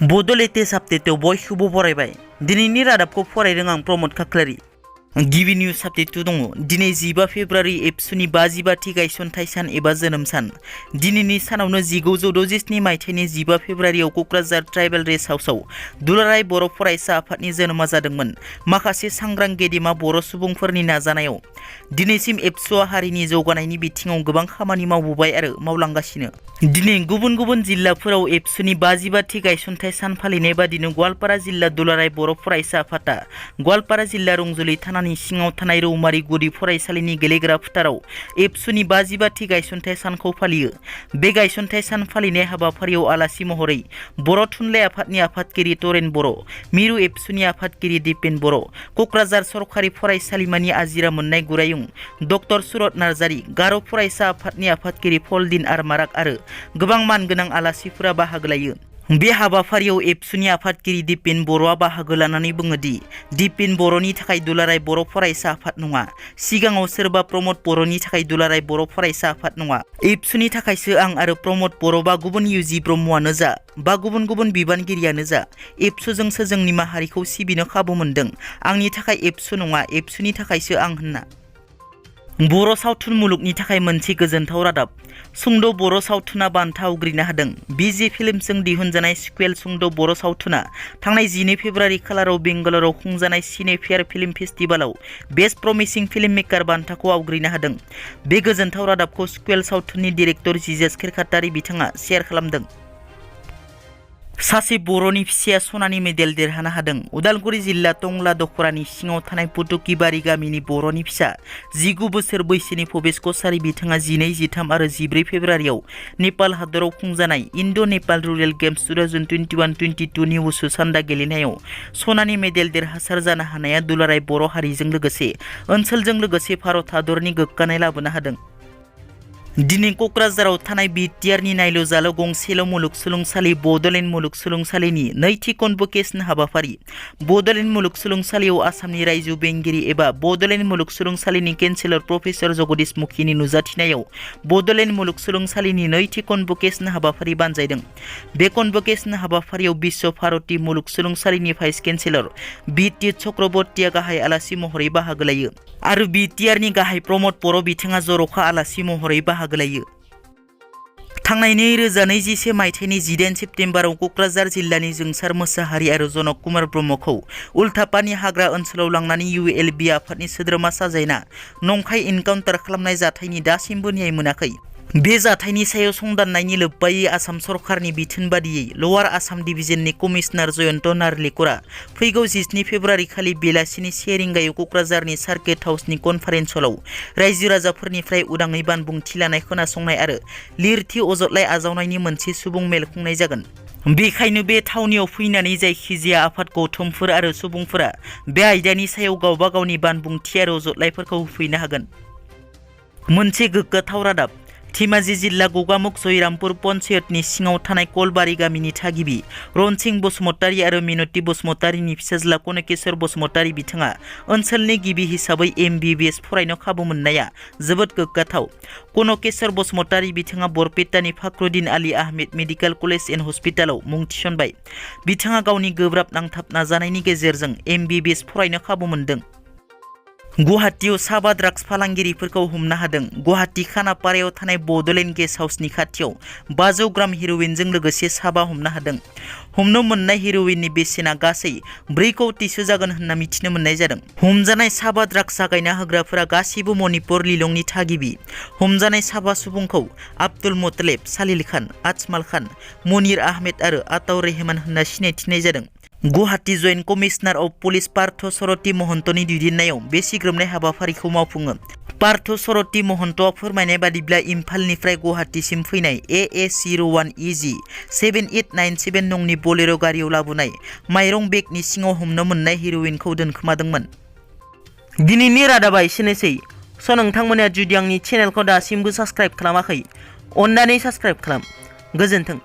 Bodo latest आपडेटआव बयखौबो बरायबाय। दिनैनि रादाबखौ फरायदों आं प्रमद खाख्लारि। गिबि निउज आपडेट दङ। दिनै 15 फेब्रुवारि एबसुनि 55थि गायसनथाइ सान एबा जोनोम सान। दिनैनि सानावनो 1967 मायथाइनि 15 फेब्रुवारियाव क'क्राझार ट्राइबेल रेस्ट हाउसआव दुलाराय बर' फरायसा आफादनि जोनोमा जादोंमोन। माखासे सांग्रां गेदेमा बर' सुबुंफोरनि नाजानायाव दिनैसिम एबसुआ हारिनि जौगानायनि बिथिङाव गोबां खामानि मावबोबाय आरो मावलांगासिनो। दिनै गुबुन गुबुन जिल्लाफोराव एबसुनि 55थि गायसनथाइ सान फालिनाय बादिनो गवालपारा जिल्ला दुलाराय बर' फरायसा आफादा गवालपारा जिल्ला रंजुली थानानि सिङाव थानाय रौमारि गुदि फरायसालिनि गेलेग्रा फोथाराव एबसुनि 55थि गायसनथाइ सानखौ फालियो। बे गायसनथाइ सान फालिनाय हाबाफारियाव आलासि महरै बर' थुनलाइ आफादनि आफादगिरि तरेन बर', मिरु एबसुनि आफादगिरि दिपेन बर', क'क्राझार सरकारि फरायसालिमानि आजिरा मोननाय गुरायुं डक्टर सुरत नार्जारि, गार' फरायसा आफादनि आफादगिरि फलदिन आरमाराक आरो गोबां मानगोनां आलासिफोरा बाहागो लायो। बे हाबाफारियाव एबसुनि आफादगिरि दिपेन बर'आ बाहागो लानानै बुङोदि दिपेन बर'नि थाखाय दुलाराय बर' फरायसा आफाद नङा, सिगाङाव सोरबा प्रमद बर'नि थाखाय दुलाराय बर' फरायसा आफाद नङा। एबसुनि थाखायसो आं आरो प्रमद बर' बा गुबुन इउजि ब्रह्मआनो जा बा गुबुन गुबुन बिबानगिरियानो जा एबसुजोंसो जोंनि माहारिखौ सिबिनो खाबु मोनदों। आंनि थाखाय एबसु नङा, एबसुनि थाखायसो आं होनना। बर' सावथुन मुलुगनि थाखाय मोनसे गोजोनथाव रादाब। सुंद' बर' सावथुना बान्था आवग्रिनो हादों। बिजे फिल्म्सजों दिहुनजानाय सिक्वेल सुंद' बर' सावथुना थांनाय 12 फेब्रुवारि खालाराव बेंगालराव खुंजानाय सिने फेयार फिल्म फेस्टिभेलाव बेस्ट प्रमिसिं फिल्म मेकार बान्थाखौ आवग्रिनो हादों। बे गोजोनथाव रादाबखौ सिक्वेल सावथुननि डिरेक्टर जिजास खिरखातारि बिथाङा शेयार खालामदों। सासे बर'नि फिसाया सनानि मेडेल देरहानो हादों। उदालगुरि जिल्ला टंला दखरानि सिङाव थानाय पुटुकिबारि गामिनि बर'नि फिसा 19 बोसोर बैसोनि भबेश कछारी बिथाङा 12, 13 आरो 14 फेब्रुवारियाव नेपाल हादराव खुंजानाय इन्ड' नेपाल रुरेल गेम्स 2021-22 नि उसु सान्दा गेलेनायाव सनानि मेडेल देरहासार जानो हानाया दुलाराय बर' हारिजों लोगोसे ओनसोलजों लोगोसे भारत हादरनि गोग्गानाय लाबोनो हादों। दिनै क'क्राझाराव थानाय बिटिआरनि नायल' जाल' गंसेल' मुलुगसोलोंसालि बड'लेण्ड मुलुगसोलोंसालिनि नैथि कनभकेसन हाबाफारि। बड'लेण्ड मुलुगसोलोंसालियाव आसामनि रायजो बेंगिरि एबा बड'लेण्ड मुलुगसोलोंसालिनि केन्सेलर प्रफेसर जगदीश मुखिनि नुजाथिनायाव बड'लेण्ड मुलुगसोलोंसालिनि नैथि कनभकेसन हाबाफारि बानजायदों। बे कनभकेसन हाबाफारियाव बिश्व भारती मुलुगसोलोंसालिनि भाइस केन्सेलर बिटि चक्रबर्तीया गाहाय आलासि महरै बाहागो लायो आरो बिटिआरनि गाहाय प्रमद बर' बिथाङा जर'खा आलासि महरै बाहागो लायो। थांनाय 2021 मायथाइनि 18 सेप्तेम्बराव क'क्राझार जिल्लानि जोंसार मोसाहारि आरो जनक कुमार ब्रह्मखौ उल्थापानि हाग्रा ओनसोलाव लांनानै ULB आफादनि सोद्रोमा साजायना नंखाय इनकाउन्टार खालामनाय जाथायनि दासिमबो न्याय मोनाखै। बे जाथायनि सायाव संदाननायनि लोब्बायै आसाम सरकारनि बिथोन बादियै लवार आसाम डिभिजननि कमिशनार जयन्त नार्लिकरा फैगौ 17 फेब्रुवारि खालि बेलासिनि 1 रिंगायाव क'क्राझारनि सार्किट हाउसनि कनफारेन्स हलाव रायजो राजाफोरनिफ्राय उदाङै बानबुंथि लानाय खोनासंनाय आरो लिरथि अजदलाइ आजावनायनि मोनसे सुबुं मेल खुंनाय जागोन। बेखायनो बे थावनियाव फैनानै जायखिजाया आफाद गौथुमफोर आरो सुबुंफोरा बे आयदानि सायाव गावबा गावनि बानबुंथि आरो अजदलाइफोरखौ होफैनो हागोन। मोनसे गोग्गाथाव रादाब। धेमाजि जिल्ला गगामुख जयरामपुर पन्चायतनि सिङाव थानाय कलबारि गामिनि थागिबि रनसिं बसुमतारी आरो मिनति बसुमतारीनि फिसाज्ला कनकेश्वर बसुमतारी बिथाङा ओनसोलनि गिबि हिसाबै MBBS फरायनो खाबु मोननाया जोबोद गोग्गाथाव। कनकेश्वर बसुमतारी बिथाङा बरपेटानि Fakhruddin Ali Ahmed medical college and हस्पिटालाव मुं थिसनबाय। बिथाङा गावनि गोब्राब नांथाब नाजानायनि गेजेरजों MBBS फरायनो खाबु मोनदों। गुवाहाटीयाव साबा ड्राग्स फालांगिरिफोरखौ हमनो हादों। गुवाहाटी खानापारायाव थानाय बड'लेण्ड गेस्ट हाउसनि खाथियाव 500 ग्राम हेर'इनजों लोगोसे साबा हमनो हादों। हमनो मोननाय हेर'इननि बेसेना गासै 4 कौटिसो जागोन होनना मिथिनो मोननाय जादों। हमजानाय साबा ड्राग्स जागायना होग्राफोरा गासिबो मणिपुर लिलंनि थागिबि। हमजानाय साबा सुबुंखौ आब्दुल मुतलेब, सालिल खान, आजमाल खान, मनिर आहमेद आरो आताउर रहमान होनना सिनायथिनाय जादों। Guwahati joint commissioner of police Partha Sarathi महन्तनि दैदेननायाव बे सिग्रोमनाय हाबाफारिखौ मावफुङो। पार्थ सरती महन्तआ फोरमायनाय बादिब्ला इम्फालनिफ्राय गुवाहाटीसिम फैनाय AA01EG 7897 नंनि बोलेर' गारियाव लाबोनाय माइरं बेगनि सिङाव हमनो मोननाय हेर'इनखौ दोनखोमादोंमोन। दिनैनि रादाबा एसेनोसै। नोंथांमोना जुदि आंनि चेनेलखौ दासिमबो साबस्क्राइब खालामाखै, अन्नानै साबस्क्राइब खालाम। गोजोन्थों।